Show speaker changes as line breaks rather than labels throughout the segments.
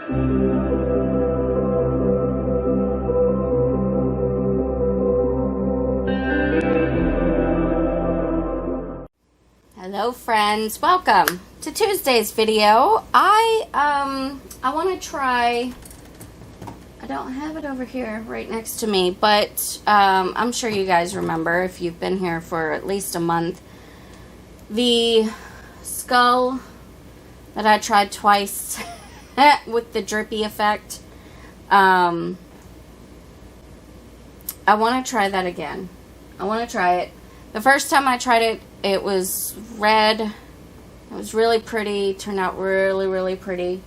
Hello friends, welcome to Tuesday's video. I want to try, I don't have it over here right next to me, but I'm sure you guys remember if you've been here for at least a month, the skull that I tried twice with the drippy effect. I want to try that again. I want to try it. The first time I tried it, it was red. It was really pretty. Turned out really, really pretty.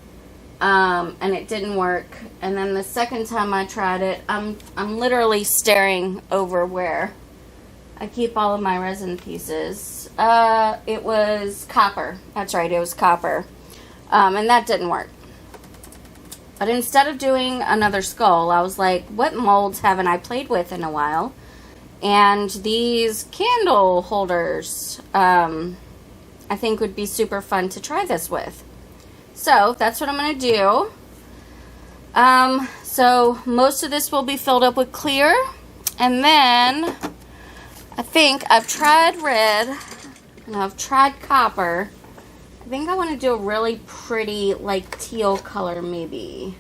And it didn't work. And then the second time I tried it, I'm literally staring over where I keep all of my resin pieces. It was copper. That's right, it was copper. And that didn't work. But instead of doing another skull, I was like, what molds haven't I played with in a while? And these candle holders, I think would be super fun to try this with. So that's what I'm going to do. So most of this will be filled up with clear. And then I think I've tried red and I've tried copper. I think I want to do a really pretty like teal color maybe.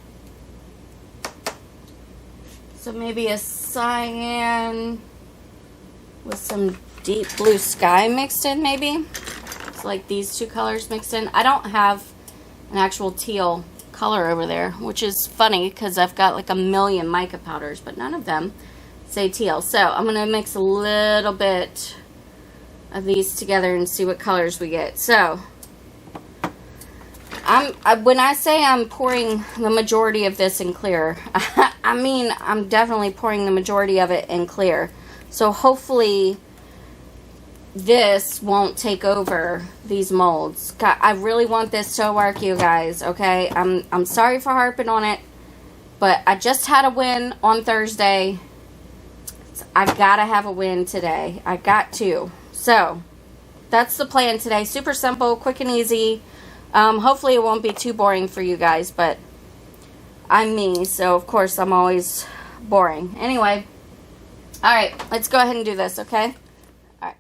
So maybe a cyan with some deep blue sky mixed in maybe. So like these two colors mixed in. I don't have an actual teal color over there, which is funny because I've got like a million mica powders, but none of them say teal. So I'm going to mix a little bit of these together and see what colors we get. So when I say I'm pouring the majority of this in clear, I mean I'm definitely pouring the majority of it in clear. So hopefully this won't take over these molds. God, I really want this to work, you guys, okay? I'm sorry for harping on it, but I just had a win on Thursday. I gotta have a win today. I got to. So that's the plan today. Super simple, quick and easy. Hopefully it won't be too boring for you guys, but I'm me, so of course I'm always boring. Anyway, all right, let's go ahead and do this, okay? All right.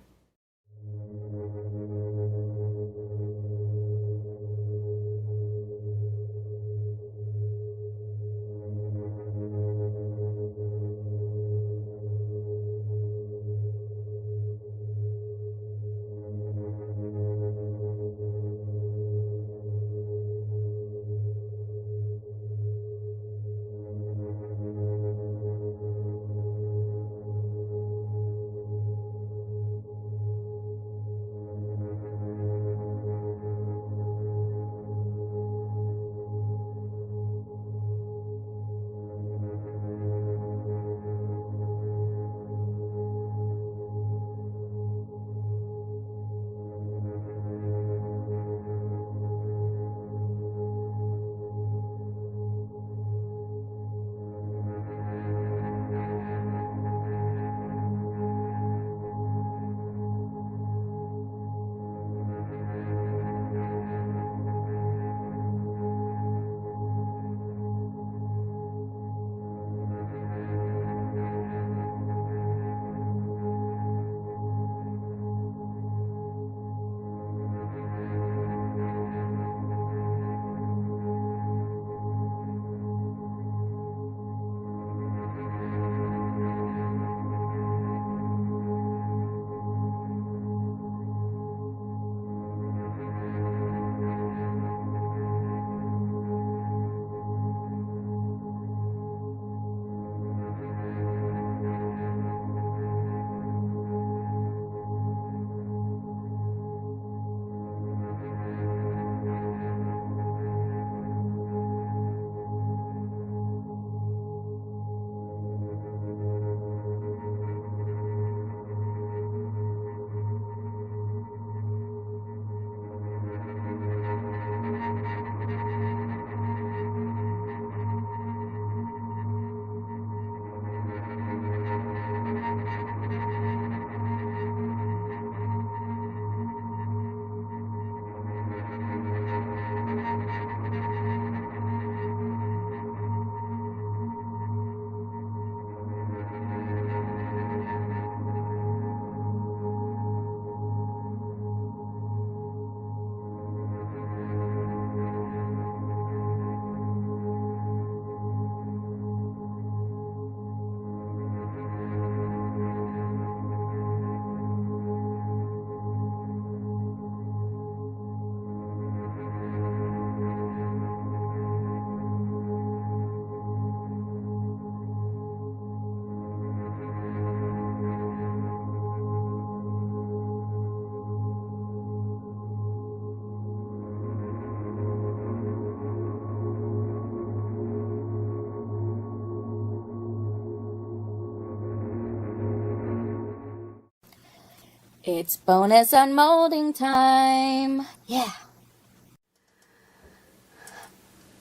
It's bonus unmolding time. Yeah.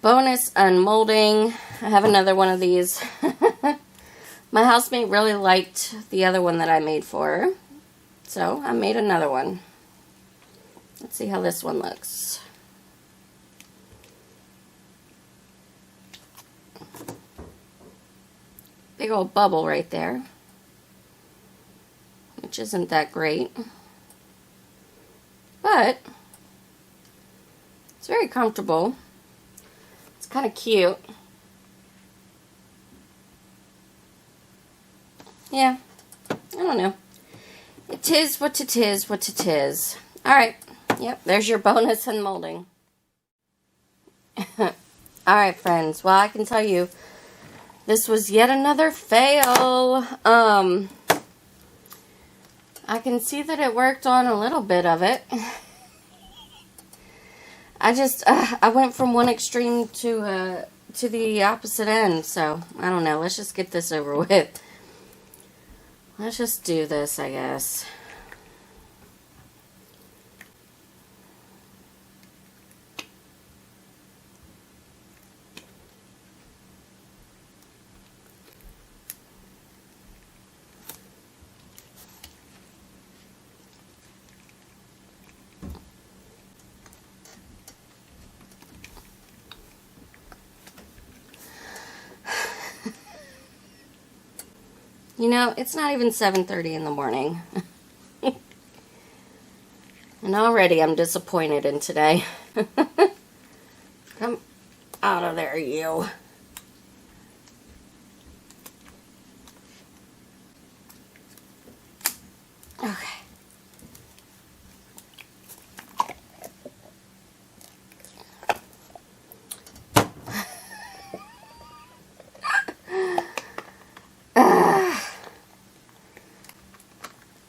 Bonus unmolding. I have another one of these. My housemate really liked the other one that I made for her, so I made another one. Let's see how this one looks. Big old bubble right there, which isn't that great, but it's very comfortable. It's kind of cute. Yeah, I don't know. It is what it is, what it is. Alright, yep, there's your bonus unmolding. Alright, friends, well, I can tell you, this was yet another fail. I can see that it worked on a little bit of it. I went from one extreme to the opposite end, so I don't know. Let's just get this over with. Let's just do this, I guess. You know, it's not even 7:30 in the morning. And already I'm disappointed in today. Come out of there, you. Okay.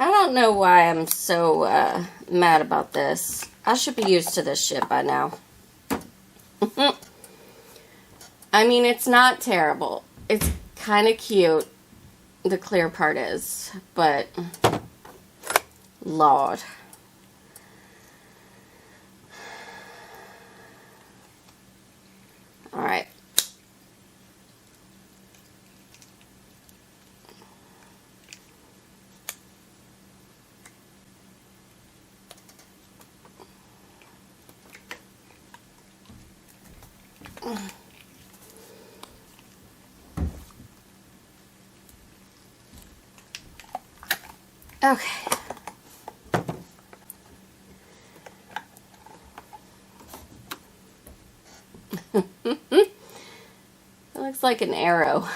I don't know why I'm so mad about this. I should be used to this shit by now. I mean, it's not terrible. It's kind of cute. The clear part is, but Lord. All right. Okay. It looks like an arrow.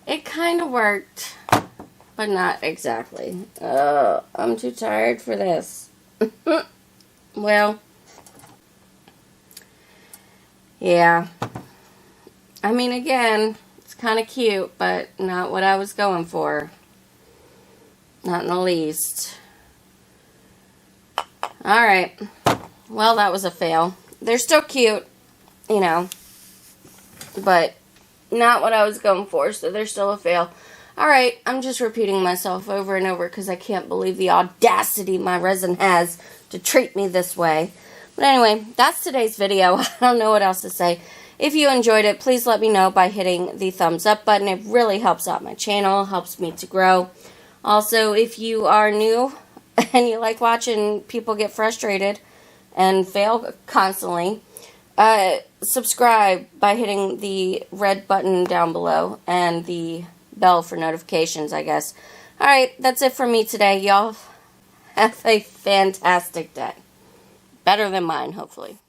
It kind of worked, but not exactly. I'm too tired for this. Well, yeah. I mean, again, it's kind of cute, but not what I was going for. Not in the least. Alright. Well, that was a fail. They're still cute, you know, but not what I was going for, so they're still a fail. Alright, I'm just repeating myself over and over because I can't believe the audacity my resin has to treat me this way. But anyway, that's today's video. I don't know what else to say. If you enjoyed it, please let me know by hitting the thumbs up button. It really helps out my channel, helps me to grow. Also, if you are new and you like watching people get frustrated and fail constantly, subscribe by hitting the red button down below and the bell for notifications, I guess. Alright, that's it for me today. Y'all have a fantastic day. Better than mine, hopefully.